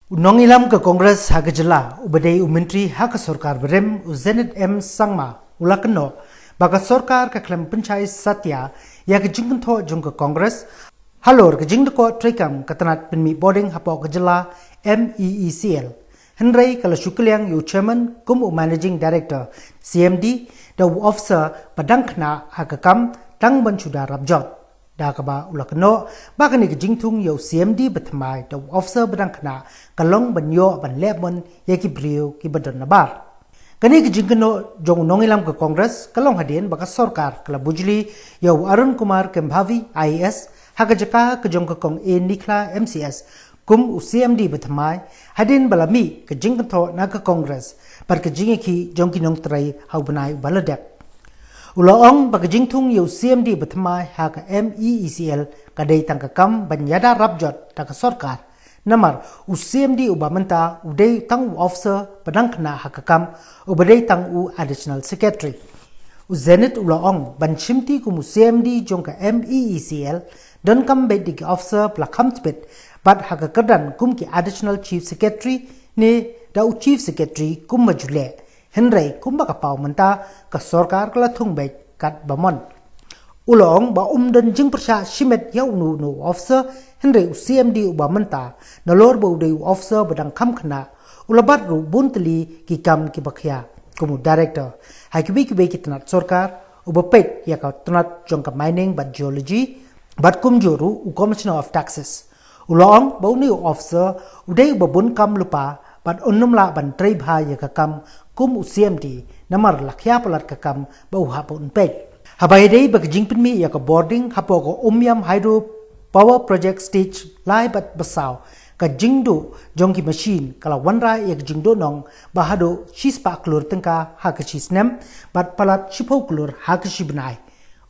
Nong ilam ke Kongres ha ke jylla ubadai umentri ha ke sorkar berem uzenet sangma ulakno baka sorkar ke klem penchai satya ya ke jingkento jong ke Kongres halor ke jingdeko trekam katanat penmi boarding hapo ke jylla MeECL Henry kalau syukliang yu chairman kum managing director CMD da officer padangkna ha ke kam tang banchuda rabjot da kaba ulakno bakani ke jingtung yo CMD betmai da officer badangkna kalong banyo ban lebon yaki brio ki badon nabar kani ke jingkno jong nongilam ke Kongres kalong hadien baka sorkar kala bujli yo Arun Kumar Kembhavi IAS haga jaka ke jong ke kong nikla MCS kum CMD betmai hadin balami ke jingkno na ke Kongres par ke jingiki jong kinong trai hau banai baladek Ulaong bagajingtung yu CMD betmai ha ke MeECL kadai tangkakam banyada rabjot tak sorkar namar CMD ubamenta udai tang officer padangkna hakakam ubadai tang additional secretary zenit ulaong banchimti kum CMD jong ke MeECL don kam bedik officer plakam tbet bad hakakardan kum ki additional chief secretary ne da chief secretary kum majule Henry kumba kapau menta ka sorkar kala thung bai kat bamon ulong ba dan jing persha shimet yau nu officer Henry CMD uba menta nalor ba udai officer badang kam khna ulabat ru buntli ki kam ki bakhya kumu director hakibi kitnat sorkar uba pet ya ka tnat jong ka mining but geology but kum joru commissioner of taxes ulong ba uni officer udai ba bun kam lupa but unnumla ban trai bha ya ka kam kum CMD namar lakhya palat kakam bau hapun pej habai dei bak jingpinmi ya ka boarding hapo ko umyam hydro power project stage lai bat basaw ka jingdo jongki machine kala wanra ya jingdo nong bahado shispa klur tengka ha ka chisnem bat palat shipo klur ha ka shibnai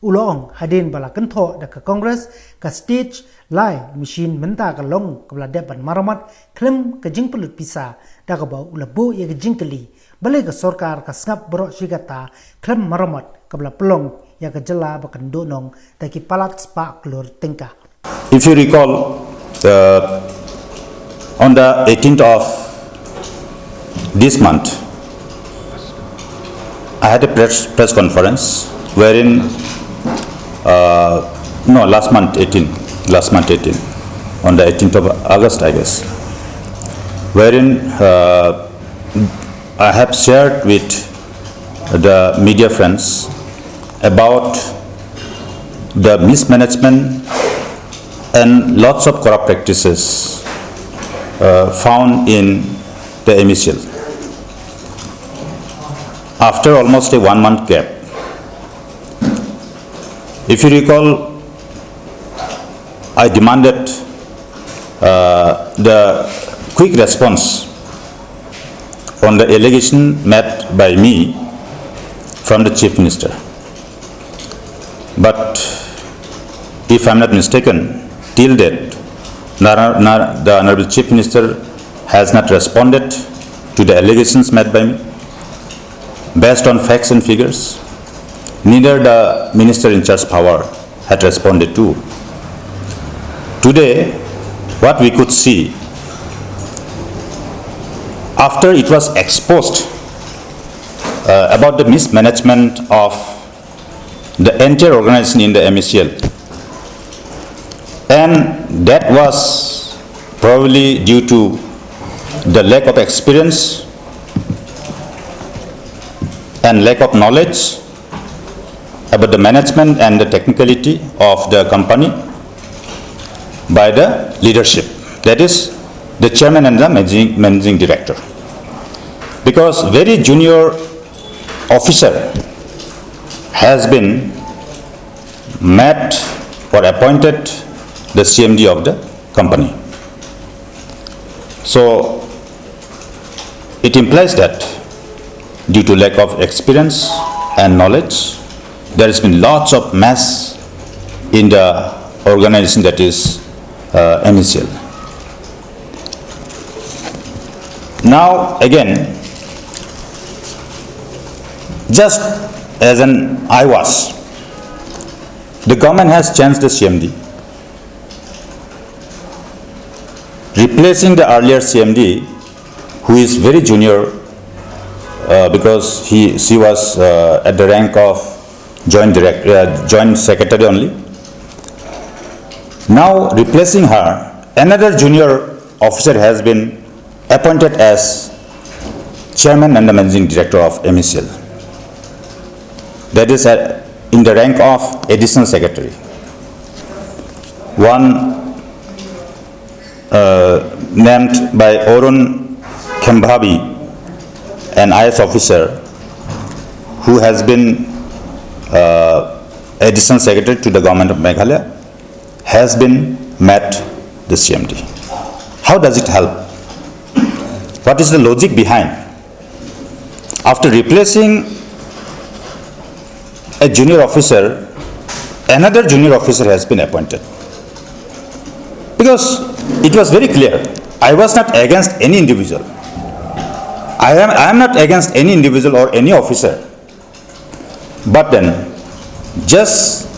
ulong hadin bala kentho da ka Congress ka stage lai machine menta ka long kabla depan maramat klem ka jingpelut pisa da ka bau ulabo ya ka jingkeli balai ke sorkar ka snap bro shigata klem maramat kabla pelong ya ke jylla bakan donong taki palat spa klur tengka. If you recall, on the 18th of this month, I had a press conference wherein last month 18 on the 18th of August I guess, wherein I have shared with the media friends about the mismanagement and lots of corrupt practices found in the MeECL. After almost a 1 month gap, if you recall, I demanded the quick response on the allegation made by me from the Chief Minister. But if I am not mistaken, till date, the Honorable Chief Minister has not responded to the allegations made by me based on facts and figures. Neither the Minister in charge power had responded to. Today, what we could see, after it was exposed about the mismanagement of the entire organization in the MeECL, and that was probably due to the lack of experience and lack of knowledge about the management and the technicality of the company by the leadership, that is the chairman and the managing director. Because very junior officer has been met or appointed the CMD of the company. So it implies that due to lack of experience and knowledge, there has been lots of mess in the organization that is MeECL. Now again, just as an IWAS, the government has changed the CMD. replacing the earlier CMD, who is very junior because she was at the rank of joint secretary only. Now replacing her, another junior officer has been appointed as chairman and the managing director of MeECL. That is in the rank of additional secretary. One named by Orun Khembhabi, an IS officer who has been additional secretary to the government of Meghalaya, has been met the CMD. How does it help? What is the logic behind? After replacing a junior officer, another junior officer has been appointed. Because it was very clear, I was not against any individual. I am not against any individual or any officer. But then, just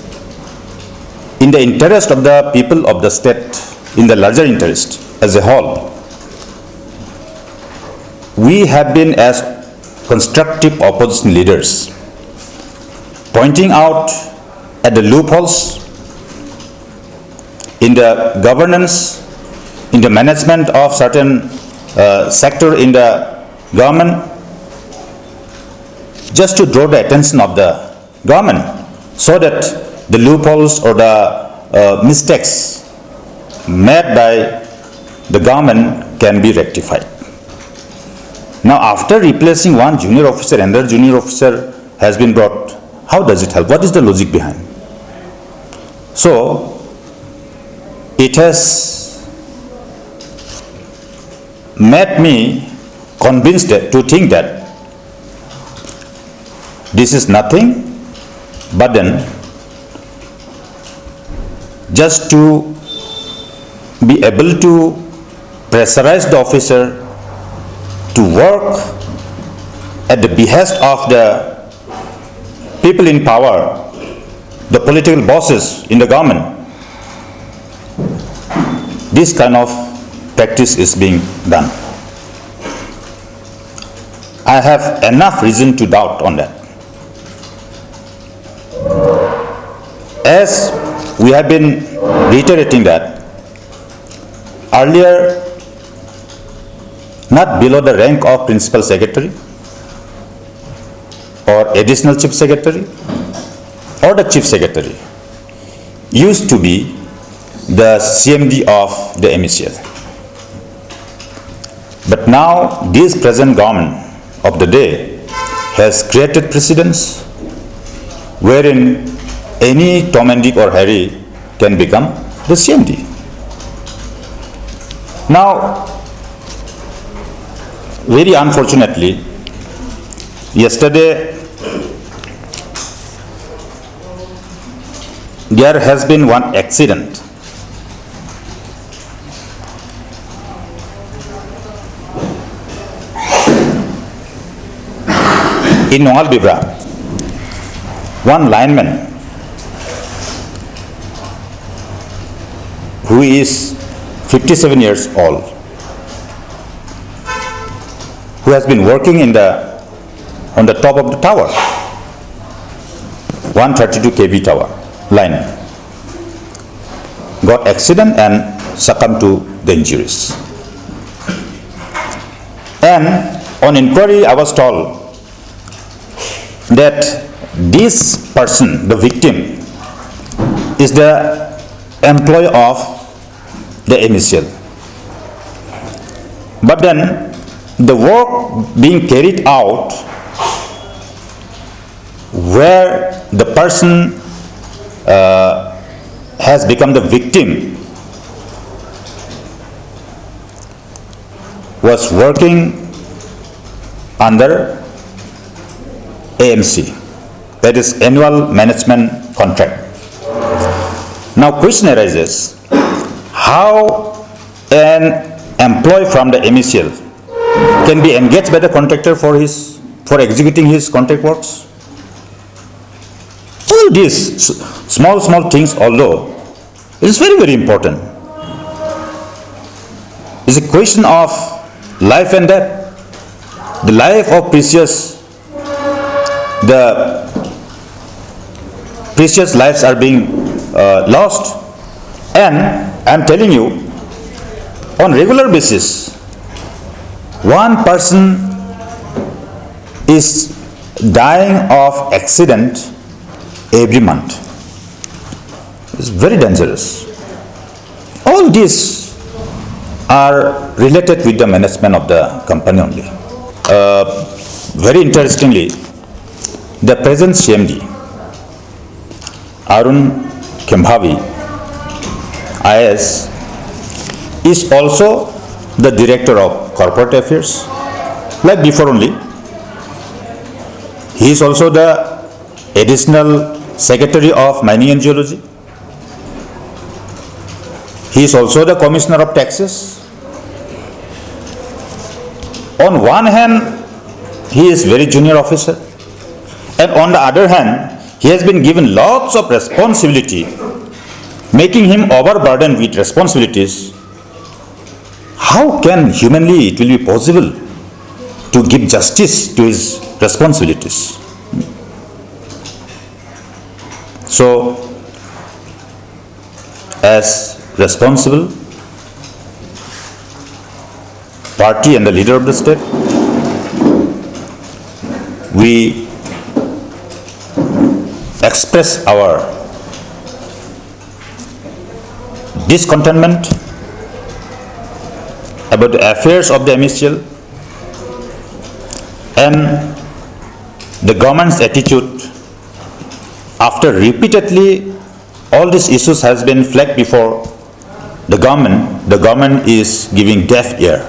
in the interest of the people of the state, in the larger interest as a whole, we have been as constructive opposition leaders, pointing out at the loopholes in the governance, in the management of certain sector in the government, just to draw the attention of the government so that the loopholes or the mistakes made by the government can be rectified. Now, after replacing one junior officer, another junior officer has been brought. How does it help? What is the logic behind? So, it has made me convinced to think that this is nothing but then just to be able to pressurize the officer to work at the behest of the people in power, the political bosses in the government. This kind of practice is being done. I have enough reason to doubt on that. As we have been reiterating that earlier, not below the rank of principal secretary or additional chief secretary or the chief secretary used to be the CMD of the MeECL. But now this present government of the day has created precedents wherein any Tom and Dick or Harry can become the CMD. Now, very unfortunately, yesterday there has been one accident in Nongal Bibra. One lineman who is 57 years old, who has been working on the top of the tower, 132 kV tower line, got accident and succumbed to the injuries. And on inquiry, I was told that this person, the victim, is the employee of the MeECL. But then the work being carried out where the person has become the victim was working under AMC, that is annual management contract. Now question arises, how an employee from the MeECL can be engaged by the contractor for executing his contract works? All these small things, although it is very, very important. is a question of life and death. The life of the precious lives are being lost. And I'm telling you, on regular basis, one person is dying of accident every month. It's very dangerous. All these are related with the management of the company only. Very interestingly, the present CMD, Arun Kembhavi, IAS, is also the Director of Corporate Affairs, like before only. He is also the Additional Secretary of Mining and Geology. He is also the Commissioner of Taxes. On one hand, he is very junior officer, and on the other hand, he has been given lots of responsibility, making him overburdened with responsibilities. How can humanly it will be possible to give justice to his responsibilities? So, as responsible party and the leader of the state, we express our discontentment about the affairs of the MeECL and the government's attitude after repeatedly all these issues has been flagged before the government is giving deaf ear.